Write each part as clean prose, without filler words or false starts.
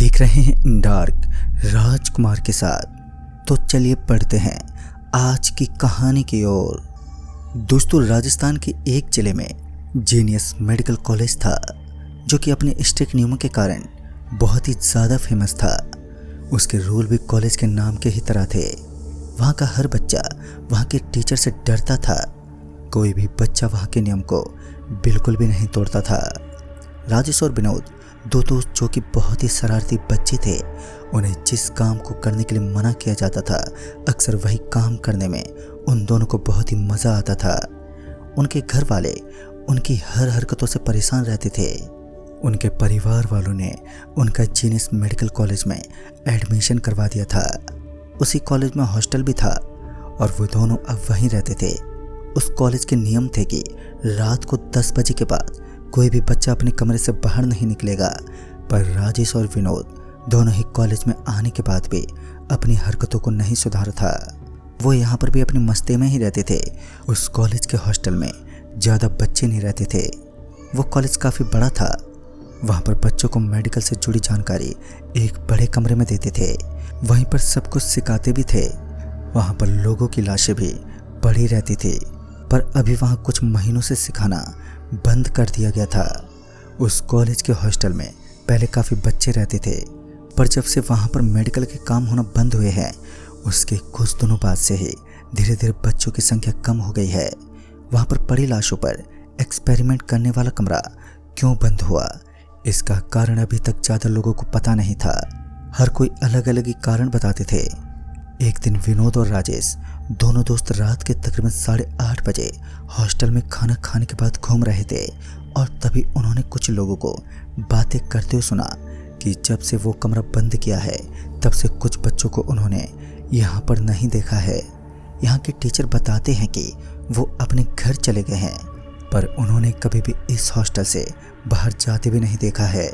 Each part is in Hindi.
देख रहे हैं डार्क राजकुमार के साथ। तो चलिए पढ़ते हैं आज की कहानी की ओर। दोस्तों, राजस्थान के एक जिले में जीनियस मेडिकल कॉलेज था जो कि अपने स्ट्रिक्ट नियमों के कारण बहुत ही ज़्यादा फेमस था। उसके रूल भी कॉलेज के नाम के ही तरह थे। वहाँ का हर बच्चा वहाँ के टीचर से डरता था। कोई भी बच्चा वहाँ के नियम को बिल्कुल भी नहीं तोड़ता था। राजेश और विनोद दो दोस्त जो कि बहुत ही शरारती बच्चे थे। उन्हें जिस काम को करने के लिए मना किया जाता था, अक्सर वही काम करने में उन दोनों को बहुत ही मज़ा आता था। उनके घर वाले उनकी हर हरकतों से परेशान रहते थे। उनके परिवार वालों ने उनका जीनियस मेडिकल कॉलेज में एडमिशन करवा दिया था। उसी कॉलेज में हॉस्टल भी था और वो दोनों अब वहीं रहते थे। उस कॉलेज के नियम थे कि रात को 10 बजे के बाद कोई भी बच्चा अपने कमरे से बाहर नहीं निकलेगा। पर राजेश और विनोद दोनों ही कॉलेज में आने के बाद भी अपनी हरकतों को नहीं सुधारा था। वो यहाँ पर भी अपनी मस्ती में ही रहते थे। उस कॉलेज के हॉस्टल में ज़्यादा बच्चे नहीं रहते थे। वो कॉलेज काफ़ी बड़ा था। वहाँ पर बच्चों को मेडिकल से जुड़ी जानकारी एक बड़े कमरे में देते थे। वहीं पर सब कुछ सिखाते भी थे। वहाँ पर लोगों की लाशें भी पड़ी रहती थी। पर अभी वहाँ कुछ महीनों से सिखाना बंद कर दिया गया था। उस कॉलेज के हॉस्टल में पहले काफ़ी बच्चे रहते थे, पर जब से वहाँ पर मेडिकल के काम होना बंद हुए हैं, उसके कुछ दिनों बाद से ही धीरे धीरे बच्चों की संख्या कम हो गई है। वहाँ पर पड़ी लाशों पर एक्सपेरिमेंट करने वाला कमरा क्यों बंद हुआ, इसका कारण अभी तक ज़्यादा लोगों को पता नहीं था। हर कोई अलग अलग ही कारण बताते थे। एक दिन विनोद और राजेश दोनों दोस्त रात के तकरीबन 8:30 बजे हॉस्टल में खाना खाने के बाद घूम रहे थे और तभी उन्होंने कुछ लोगों को बातें करते हुए सुना कि जब से वो कमरा बंद किया है तब से कुछ बच्चों को उन्होंने यहाँ पर नहीं देखा है। यहाँ के टीचर बताते हैं कि वो अपने घर चले गए हैं, पर उन्होंने कभी भी इस हॉस्टल से बाहर जाते भी नहीं देखा है।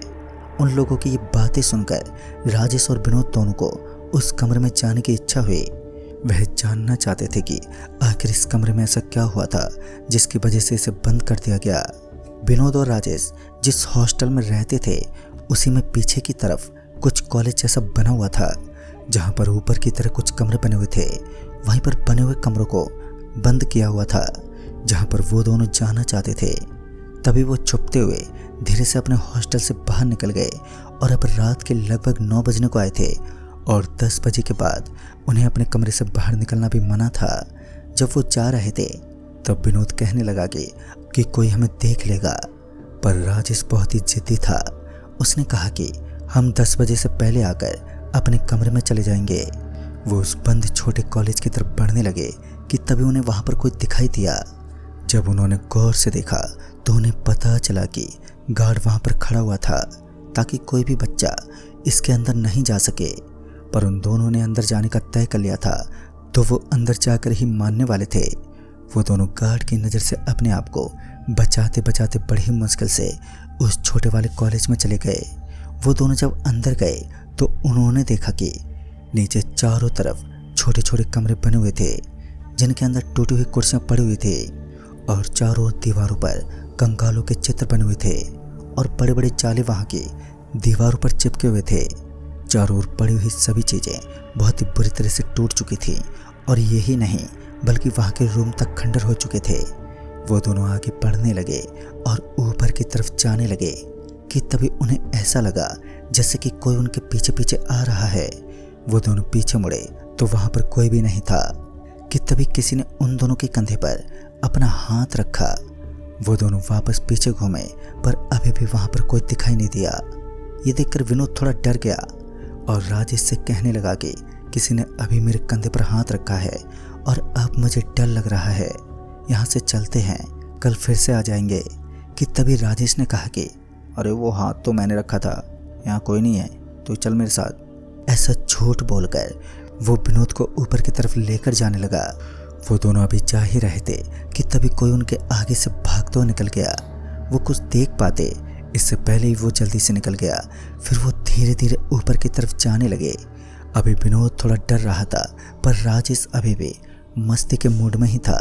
उन लोगों की ये बातें सुनकर राजेश और विनोद दोनों को उस कमरे में जाने की इच्छा हुई। वह जानना चाहते थे कि आखिर इस कमरे में ऐसा क्या हुआ था जिसकी वजह से इसे बंद कर दिया गया। विनोद और राजेश जिस हॉस्टल में रहते थे उसी में पीछे की तरफ कुछ कॉलेज जैसा बना हुआ था, जहां पर ऊपर की तरफ कुछ कमरे बने हुए थे। वहीं पर बने हुए कमरों को बंद किया हुआ था जहां पर वो दोनों जाना चाहते थे। तभी वो छुपते हुए धीरे से अपने हॉस्टल से बाहर निकल गए और अब रात के लगभग 9 बजने को आए थे और 10 बजे के बाद उन्हें अपने कमरे से बाहर निकलना भी मना था। जब वो जा रहे थे तब विनोद कहने लगा कि कोई हमें देख लेगा, पर राजेश बहुत ही जिद्दी था। उसने कहा कि हम 10 बजे से पहले आकर अपने कमरे में चले जाएंगे। वो उस बंद छोटे कॉलेज की तरफ बढ़ने लगे कि तभी उन्हें वहाँ पर कोई दिखाई दिया। जब उन्होंने गौर से देखा तो उन्हें पता चला कि गार्ड वहाँ पर खड़ा हुआ था ताकि कोई भी बच्चा इसके अंदर नहीं जा सके। पर उन दोनों ने अंदर जाने का तय कर लिया था तो वो अंदर जाकर ही मानने वाले थे। वो दोनों गार्ड की नज़र से अपने आप को बचाते बचाते बड़ी मुश्किल से उस छोटे वाले कॉलेज में चले गए। वो दोनों जब अंदर गए तो उन्होंने देखा कि नीचे चारों तरफ छोटे छोटे कमरे बने हुए थे जिनके अंदर टूटी हुई कुर्सियाँ पड़ी हुई थी और चारों दीवारों पर कंकालों के चित्र बने हुए थे और बड़े बड़े जाले वहाँ की दीवारों पर चिपके हुए थे। चारों ओर पड़ी हुई सभी चीज़ें बहुत ही बुरी तरह से टूट चुकी थी और यही नहीं बल्कि वहाँ के रूम तक खंडर हो चुके थे। वो दोनों आगे बढ़ने लगे और ऊपर की तरफ जाने लगे कि तभी उन्हें ऐसा लगा जैसे कि कोई उनके पीछे पीछे आ रहा है। वो दोनों पीछे मुड़े तो वहाँ पर कोई भी नहीं था कि तभी किसी ने उन दोनों के कंधे पर अपना हाथ रखा। वो दोनों वापस पीछे घूमे पर अभी भी वहाँ पर कोई दिखाई नहीं दिया। ये देखकर विनोद थोड़ा डर गया और राजेश से कहने लगा कि किसी ने अभी मेरे कंधे पर हाथ रखा है और अब मुझे डर लग रहा है। यहाँ से चलते हैं, कल फिर से आ जाएंगे। कि तभी राजेश ने कहा कि अरे वो हाथ तो मैंने रखा था, यहाँ कोई नहीं है, तो चल मेरे साथ। ऐसा झूठ बोलकर वो विनोद को ऊपर की तरफ लेकर जाने लगा। वो दोनों अभी जा ही रहे थे कि तभी कोई उनके आगे से भागते हुए निकल गया। वो कुछ देख पाते इससे पहले ही वो जल्दी से निकल गया। फिर वो धीरे धीरे ऊपर की तरफ जाने लगे। अभी विनोद थोड़ा डर रहा था पर राजेश अभी भी मस्ती के मूड में ही था।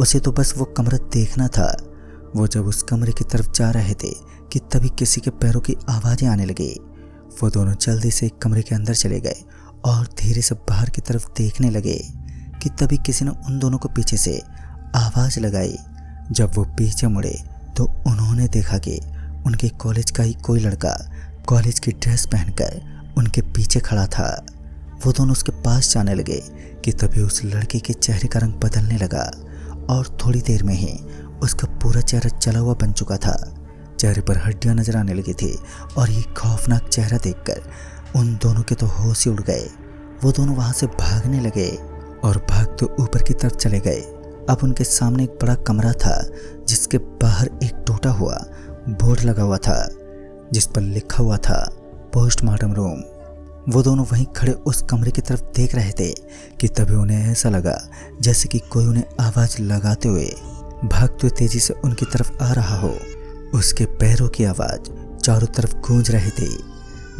उसे तो बस वो कमरा देखना था। वो जब उस कमरे की तरफ जा रहे थे कि तभी किसी के पैरों की आवाज़ें आने लगी। वो दोनों जल्दी से एक कमरे के अंदर चले गए और धीरे से बाहर की तरफ देखने लगे कि तभी किसी ने उन दोनों को पीछे से आवाज़ लगाई। जब वो पीछे मुड़े तो उन्होंने देखा कि उनके कॉलेज का ही कोई लड़का कॉलेज की ड्रेस पहनकर उनके पीछे खड़ा था। वो दोनों उसके पास जाने लगे कि तभी उस लड़के के चेहरे का रंग बदलने लगा और थोड़ी देर में ही उसका पूरा चेहरा जला हुआ बन चुका था। चेहरे पर हड्डियां नजर आने लगी थी और ये खौफनाक चेहरा देखकर उन दोनों के तो होश ही उड़ गए। वो दोनों वहां से भागने लगे और भागते ऊपर की तरफ चले गए। अब उनके सामने एक बड़ा कमरा था जिसके बाहर एक टूटा हुआ बोर्ड लगा हुआ था जिस पर लिखा हुआ था पोस्टमार्टम रूम। वो दोनों वहीं खड़े उस कमरे की तरफ देख रहे थे कि तभी उन्हें ऐसा लगा जैसे कि कोई उन्हें आवाज़ लगाते हुए भागते हुए तेजी से उनकी तरफ आ रहा हो। उसके पैरों की आवाज़ चारों तरफ गूंज रही थी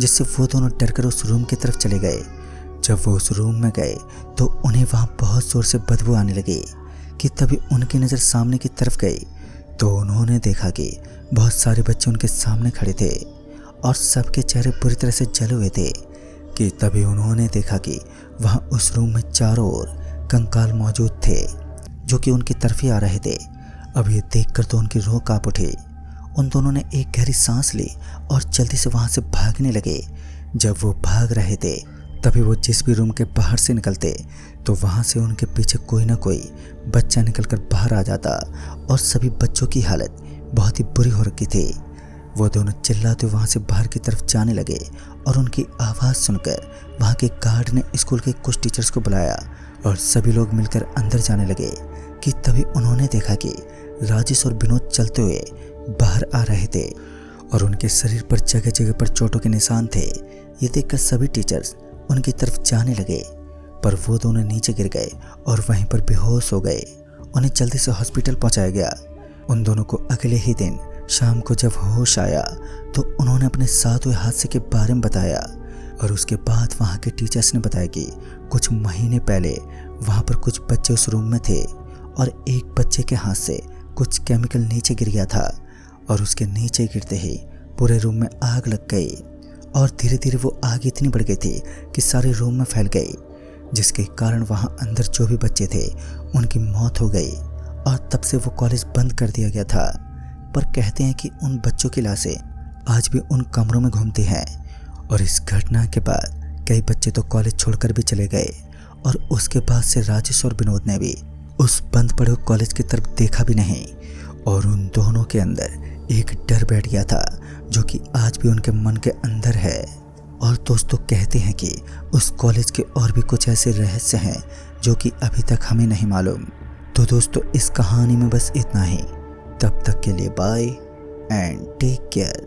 जिससे वो दोनों डरकर उस रूम की तरफ चले गए। जब वो उस रूम में गए तो उन्हें वहाँ बहुत जोर से बदबू आने लगी कि तभी उनकी नज़र सामने की तरफ गई तो उन्होंने देखा कि बहुत सारे बच्चे उनके सामने खड़े थे और सबके चेहरे पूरी तरह से जले हुए थे। कि तभी उन्होंने देखा कि वहाँ उस रूम में चारों ओर कंकाल मौजूद थे जो कि उनकी तरफ ही आ रहे थे। अब ये देखकर तो उनकी रूह कांप उठी। उन दोनों ने एक गहरी सांस ली और जल्दी से वहाँ से भागने लगे। जब वो भाग रहे थे तभी वो जिस भी रूम के बाहर से निकलते तो वहाँ से उनके पीछे कोई ना कोई बच्चा निकलकर बाहर आ जाता और सभी बच्चों की हालत बहुत ही बुरी हो रखी थी। वो दोनों चिल्लाते वहाँ से बाहर की तरफ जाने लगे और उनकी आवाज़ सुनकर वहाँ के गार्ड ने स्कूल के कुछ टीचर्स को बुलाया और सभी लोग मिलकर अंदर जाने लगे। कि तभी उन्होंने देखा कि राजेश और विनोद चलते हुए बाहर आ रहे थे और उनके शरीर पर जगह जगह पर चोटों के निशान थे। ये देखकर सभी टीचर्स उनकी तरफ जाने लगे पर वो दोनों नीचे गिर गए और वहीं पर बेहोश हो गए। उन्हें जल्दी से हॉस्पिटल पहुंचाया गया। उन दोनों को अगले ही दिन शाम को जब होश आया तो उन्होंने अपने साथ हुए हादसे के बारे में बताया और उसके बाद वहाँ के टीचर्स ने बताया कि कुछ महीने पहले वहाँ पर कुछ बच्चे उस रूम में थे और एक बच्चे के हाथ से कुछ केमिकल नीचे गिर गया था और उसके नीचे गिरते ही पूरे रूम में आग लग गई और धीरे धीरे वो आग इतनी बढ़ गई थी कि सारे रूम में फैल गई जिसके कारण वहाँ अंदर जो भी बच्चे थे उनकी मौत हो गई और तब से वो कॉलेज बंद कर दिया गया था। पर कहते हैं कि उन बच्चों की लाशें आज भी उन कमरों में घूमती हैं और इस घटना के बाद कई बच्चे तो कॉलेज छोड़कर भी चले गए और उसके बाद से राजेश और विनोद ने भी उस बंद पड़े हुए कॉलेज की तरफ देखा भी नहीं और उन दोनों के अंदर एक डर बैठ गया था जो कि आज भी उनके मन के अंदर है। और दोस्तों कहते हैं कि उस कॉलेज के और भी कुछ ऐसे रहस्य हैं जो कि अभी तक हमें नहीं मालूम। तो दोस्तों इस कहानी में बस इतना ही। तब तक के लिए बाय एंड टेक केयर।